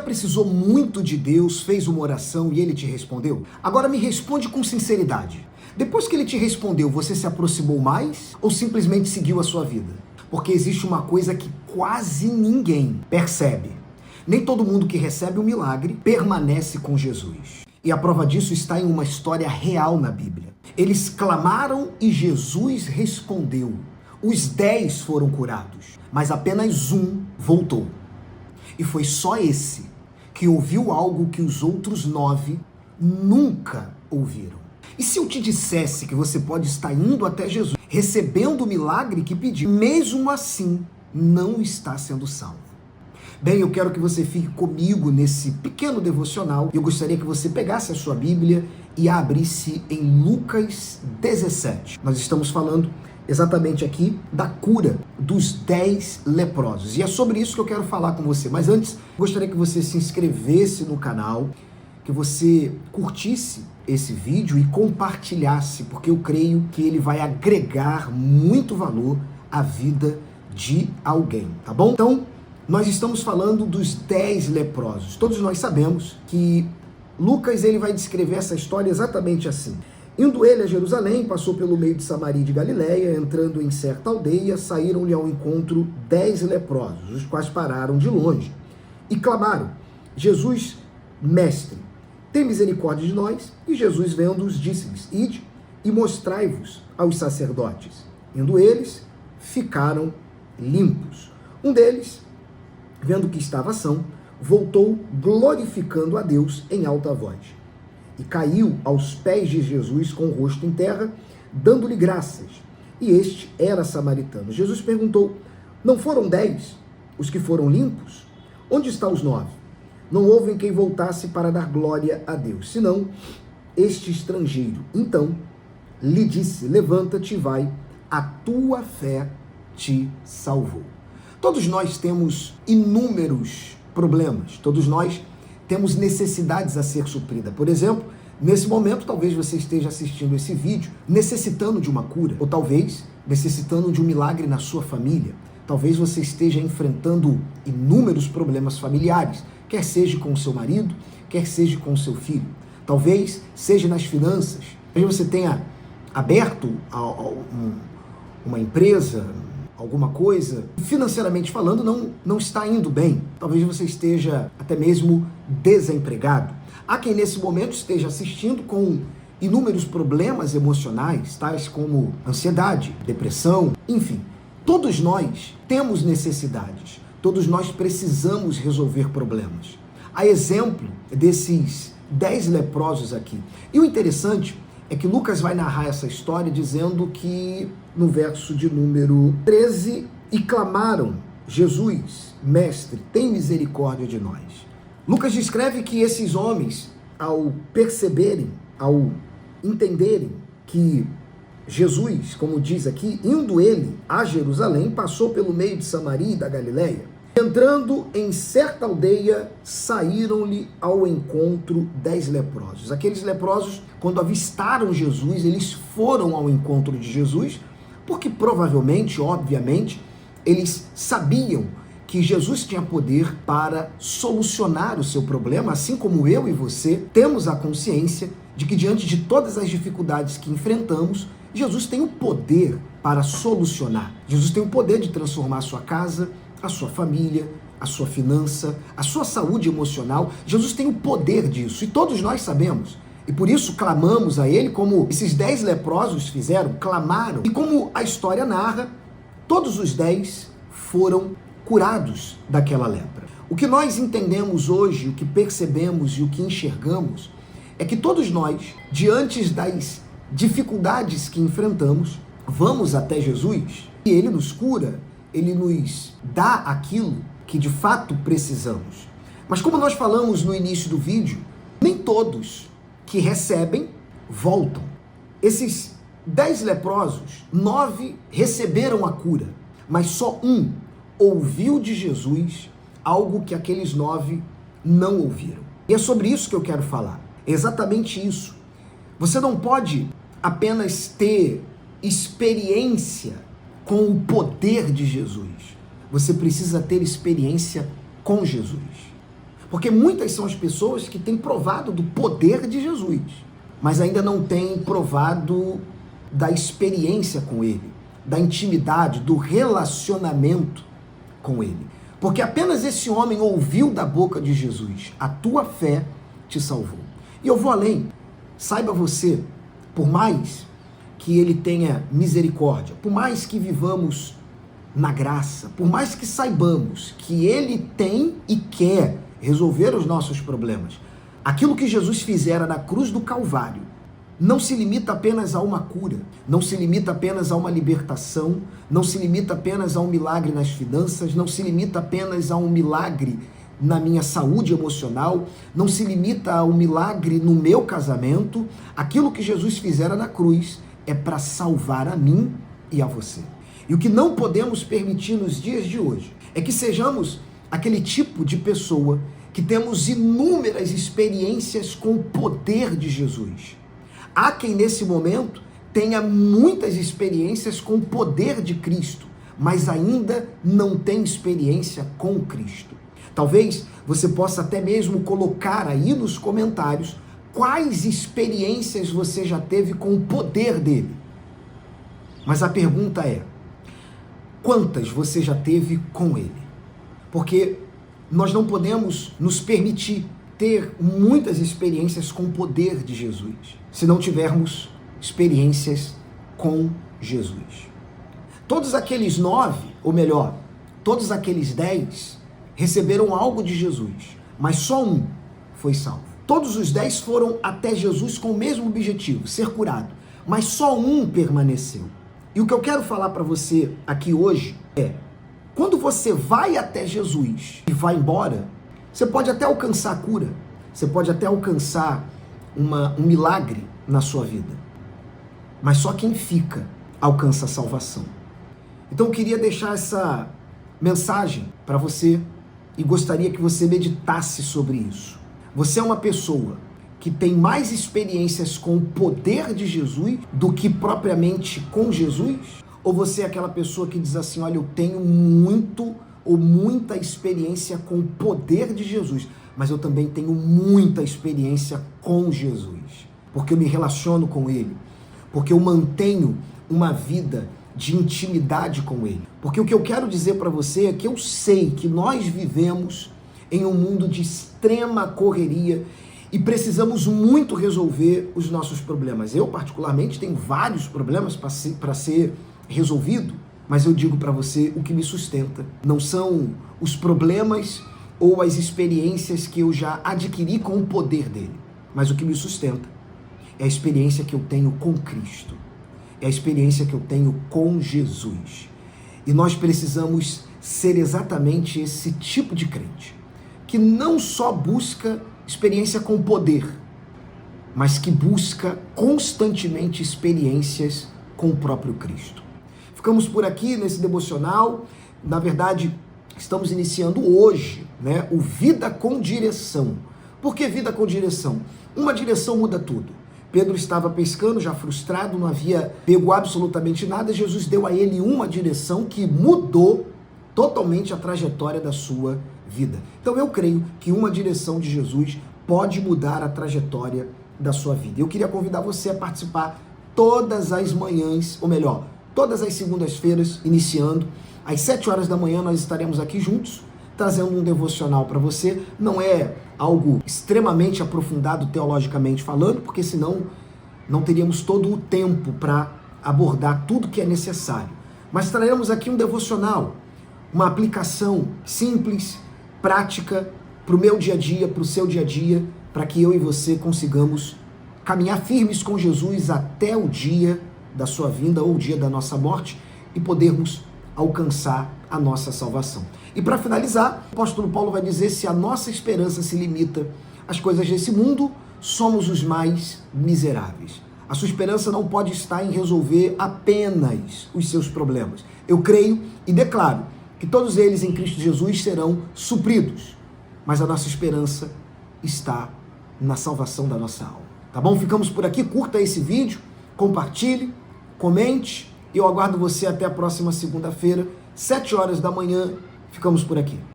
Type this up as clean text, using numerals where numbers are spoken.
precisou muito de Deus, fez uma oração e ele te respondeu? Agora me responde com sinceridade. Depois que ele te respondeu, você se aproximou mais ou simplesmente seguiu a sua vida? Porque existe uma coisa que quase ninguém percebe. Nem todo mundo que recebe o milagre permanece com Jesus. E a prova disso está em uma história real na Bíblia. Eles clamaram e Jesus respondeu. Os 10 foram curados, mas apenas um voltou. E foi só esse que ouviu algo que os outros 9 nunca ouviram. E se eu te dissesse que você pode estar indo até Jesus, recebendo o milagre que pediu, mesmo assim não está sendo salvo? Bem, eu quero que você fique comigo nesse pequeno devocional. Eu gostaria que você pegasse a sua Bíblia e a abrisse em Lucas 17. Nós estamos falando exatamente aqui da cura dos 10 leprosos. E é sobre isso que eu quero falar com você. Mas antes, gostaria que você se inscrevesse no canal, que você curtisse esse vídeo e compartilhasse, porque eu creio que ele vai agregar muito valor à vida de alguém, tá bom? Então, nós estamos falando dos 10 leprosos. Todos nós sabemos que Lucas ele vai descrever essa história exatamente assim. Indo ele a Jerusalém, passou pelo meio de Samaria e de Galiléia, entrando em certa aldeia, saíram-lhe ao encontro 10 leprosos, os quais pararam de longe e clamaram: Jesus, mestre, tem misericórdia de nós. E Jesus, vendo-os, disse-lhes: ide e mostrai-vos aos sacerdotes. Indo eles, ficaram limpos. Um deles, vendo que estava são, voltou glorificando a Deus em alta voz. E caiu aos pés de Jesus com o rosto em terra, dando-lhe graças. E este era samaritano. Jesus perguntou: não foram 10 os que foram limpos? Onde estão os 9? Não houve em quem voltasse para dar glória a Deus, senão este estrangeiro. Então lhe disse: levanta-te e vai, a tua fé te salvou. Todos nós temos inúmeros problemas, todos nós temos necessidades a ser supridas. Por exemplo, nesse momento, talvez você esteja assistindo esse vídeo necessitando de uma cura, ou talvez necessitando de um milagre na sua família. Talvez você esteja enfrentando inúmeros problemas familiares, quer seja com o seu marido, quer seja com o seu filho. Talvez seja nas finanças. Talvez você tenha aberto uma empresa, alguma coisa, financeiramente falando, não está indo bem. Talvez você esteja até mesmo desempregado. Há quem nesse momento esteja assistindo com inúmeros problemas emocionais, tais como ansiedade, depressão, enfim. Todos nós temos necessidades, todos nós precisamos resolver problemas. A exemplo desses 10 leprosos aqui. E o interessante é que Lucas vai narrar essa história dizendo que no verso de número 13, e clamaram: Jesus, mestre, tem misericórdia de nós. Lucas descreve que esses homens, ao perceberem, ao entenderem que Jesus, como diz aqui, indo ele a Jerusalém, passou pelo meio de Samaria e da Galiléia. Entrando em certa aldeia, saíram-lhe ao encontro 10 leprosos. Aqueles leprosos, quando avistaram Jesus, eles foram ao encontro de Jesus, porque provavelmente, obviamente, eles sabiam que Jesus tinha poder para solucionar o seu problema, assim como eu e você temos a consciência de que diante de todas as dificuldades que enfrentamos, Jesus tem o poder para solucionar. Jesus tem o poder de transformar a sua casa, a sua família, a sua finança, a sua saúde emocional. Jesus tem o poder disso e todos nós sabemos. E por isso clamamos a Ele, como esses 10 leprosos fizeram, clamaram. E como a história narra, todos os 10 foram curados daquela lepra. O que nós entendemos hoje, o que percebemos e o que enxergamos, é que todos nós, diante das dificuldades que enfrentamos, vamos até Jesus e Ele nos cura, Ele nos dá aquilo que de fato precisamos. Mas como nós falamos no início do vídeo, nem todos que recebem voltam. Esses 10 leprosos, 9 receberam a cura, mas só um ouviu de Jesus algo que aqueles 9 não ouviram. E é sobre isso que eu quero falar. É exatamente isso. Você não pode apenas ter experiência com o poder de Jesus. Você precisa ter experiência com Jesus. Porque muitas são as pessoas que têm provado do poder de Jesus, mas ainda não têm provado da experiência com ele, da intimidade, do relacionamento com ele. Porque apenas esse homem ouviu da boca de Jesus: a tua fé te salvou. E eu vou além. Saiba você, por mais que ele tenha misericórdia, por mais que vivamos na graça, por mais que saibamos que ele tem e quer resolver os nossos problemas, aquilo que Jesus fizera na cruz do Calvário não se limita apenas a uma cura, não se limita apenas a uma libertação, não se limita apenas a um milagre nas finanças, não se limita apenas a um milagre na minha saúde emocional, não se limita a um milagre no meu casamento. Aquilo que Jesus fizera na cruz é para salvar a mim e a você. E o que não podemos permitir nos dias de hoje é que sejamos aquele tipo de pessoa que temos inúmeras experiências com o poder de Jesus. Há quem nesse momento tenha muitas experiências com o poder de Cristo, mas ainda não tem experiência com Cristo. Talvez você possa até mesmo colocar aí nos comentários quais experiências você já teve com o poder dele. Mas a pergunta é: quantas você já teve com ele? Porque nós não podemos nos permitir ter muitas experiências com o poder de Jesus, se não tivermos experiências com Jesus. Todos aqueles 9, ou melhor, todos aqueles 10 receberam algo de Jesus, mas só um foi salvo. Todos os 10 foram até Jesus com o mesmo objetivo, ser curado, mas só um permaneceu. E o que eu quero falar para você aqui hoje é: quando você vai até Jesus e vai embora, você pode até alcançar a cura, você pode até alcançar um milagre na sua vida, mas só quem fica alcança a salvação. Então eu queria deixar essa mensagem para você e gostaria que você meditasse sobre isso. Você é uma pessoa que tem mais experiências com o poder de Jesus do que propriamente com Jesus? Ou você é aquela pessoa que diz assim: olha, eu tenho muito ou muita experiência com o poder de Jesus, mas eu também tenho muita experiência com Jesus, porque eu me relaciono com ele, porque eu mantenho uma vida de intimidade com ele. Porque o que eu quero dizer para você é que eu sei que nós vivemos em um mundo de extrema correria e precisamos muito resolver os nossos problemas. Eu, particularmente, tenho vários problemas para ser resolvido, mas eu digo para você, o que me sustenta não são os problemas ou as experiências que eu já adquiri com o poder dele, mas o que me sustenta é a experiência que eu tenho com Cristo, é a experiência que eu tenho com Jesus. E nós precisamos ser exatamente esse tipo de crente, que não só busca experiência com poder, mas que busca constantemente experiências com o próprio Cristo. Ficamos por aqui nesse devocional. Na verdade, estamos iniciando hoje, o Vida com Direção. Por que Vida com Direção? Uma direção muda tudo. Pedro estava pescando, já frustrado, não havia pego absolutamente nada. Jesus deu a ele uma direção que mudou totalmente a trajetória da sua vida. Então eu creio que uma direção de Jesus pode mudar a trajetória da sua vida. Eu queria convidar você a participar todas as manhãs, ou melhor, todas as segundas-feiras, iniciando às 7 horas da manhã, nós estaremos aqui juntos, trazendo um devocional para você. Não é algo extremamente aprofundado teologicamente falando, porque senão não teríamos todo o tempo para abordar tudo que é necessário. Mas traremos aqui um devocional, uma aplicação simples, prática, para o meu dia a dia, para o seu dia a dia, para que eu e você consigamos caminhar firmes com Jesus até o dia da sua vinda ou o dia da nossa morte e podermos alcançar a nossa salvação. E para finalizar, o apóstolo Paulo vai dizer: se a nossa esperança se limita às coisas desse mundo, somos os mais miseráveis. A sua esperança não pode estar em resolver apenas os seus problemas. Eu creio e declaro que todos eles em Cristo Jesus serão supridos, mas a nossa esperança está na salvação da nossa alma. Tá bom? Ficamos por aqui. Curta esse vídeo, compartilhe, comente e eu aguardo você até a próxima segunda-feira, 7 horas da manhã. Ficamos por aqui.